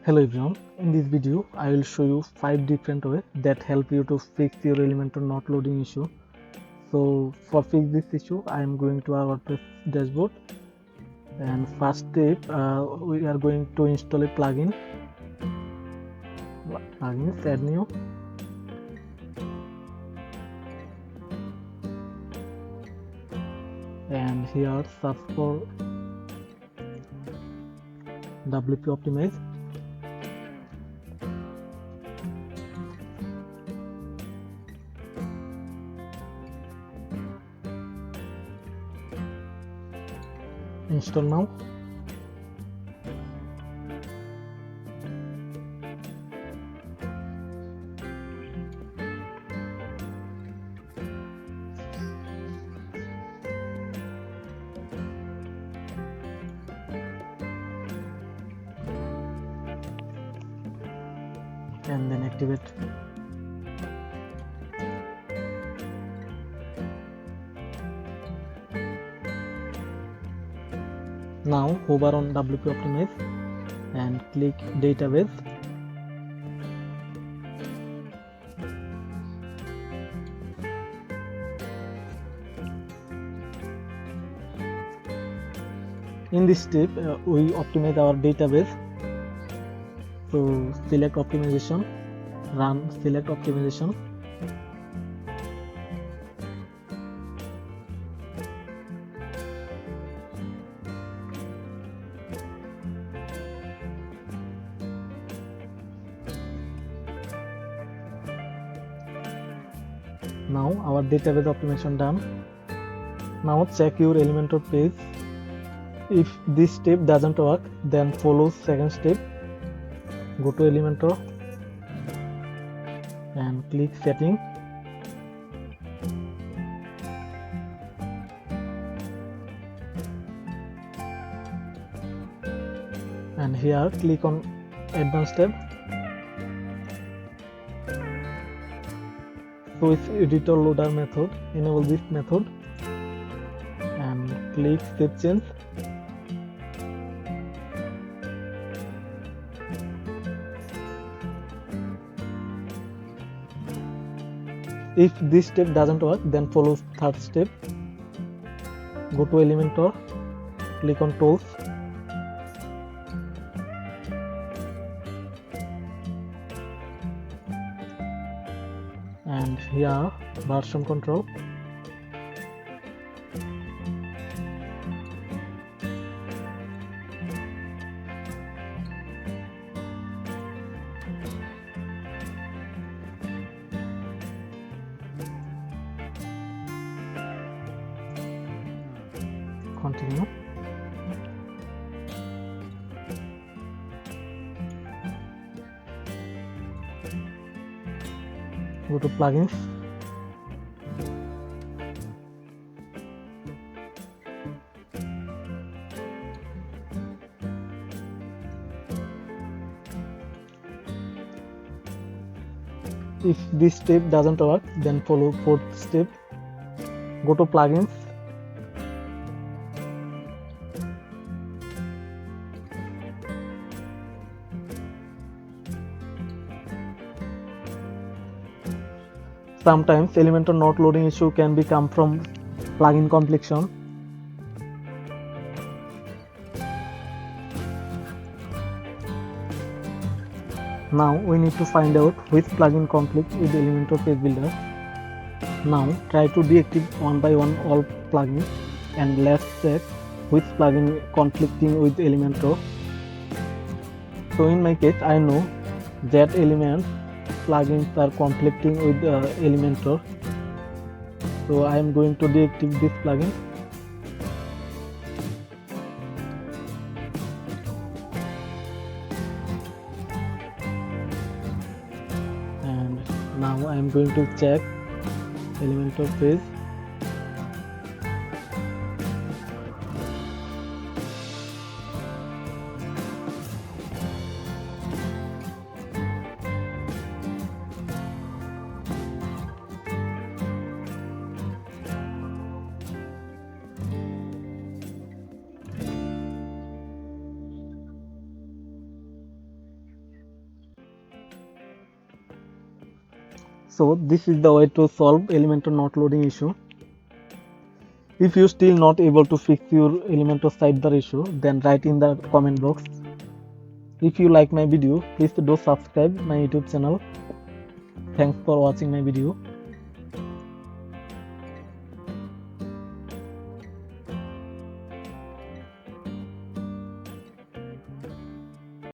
Hello everyone, in this video I will show you 5 different ways that help you to fix your Elementor not loading issue. So for fix this issue I am going to our WordPress dashboard, and first step we are going to install a plugin. Plugins, add new, and here search for WP Optimize. Install now. And then activate. Now hover on WP Optimize and click database. In this step we optimize our database. So select optimization, run select optimization. Now our database optimization done. Now check your Elementor page. If this step doesn't work, then follow second step. Go to Elementor and click setting. And here click on advanced tab. So it's editor loader method. Enable this method and click save change. If this step doesn't work, then follow third step. Go to Elementor, click on tools, and here version control. Continue. Go to plugins. If this step doesn't work, then follow fourth step. Go to plugins. Sometimes Elementor not loading issue can be come from plugin completion. Now we need to find out which plugin conflict with Elementor page builder. Now try to deactivate one by one all plugins and let's check which plugin conflicting with Elementor. So in my case I know that element plugins are conflicting with Elementor, so I am going to deactivate this plugin. And now I am going to check Elementor page. So this is the way to solve Elementor not loading issue. If you still not able to fix your Elementor sidebar issue, then write in the comment box. If you like my video, please do subscribe my YouTube channel. Thanks for watching my video.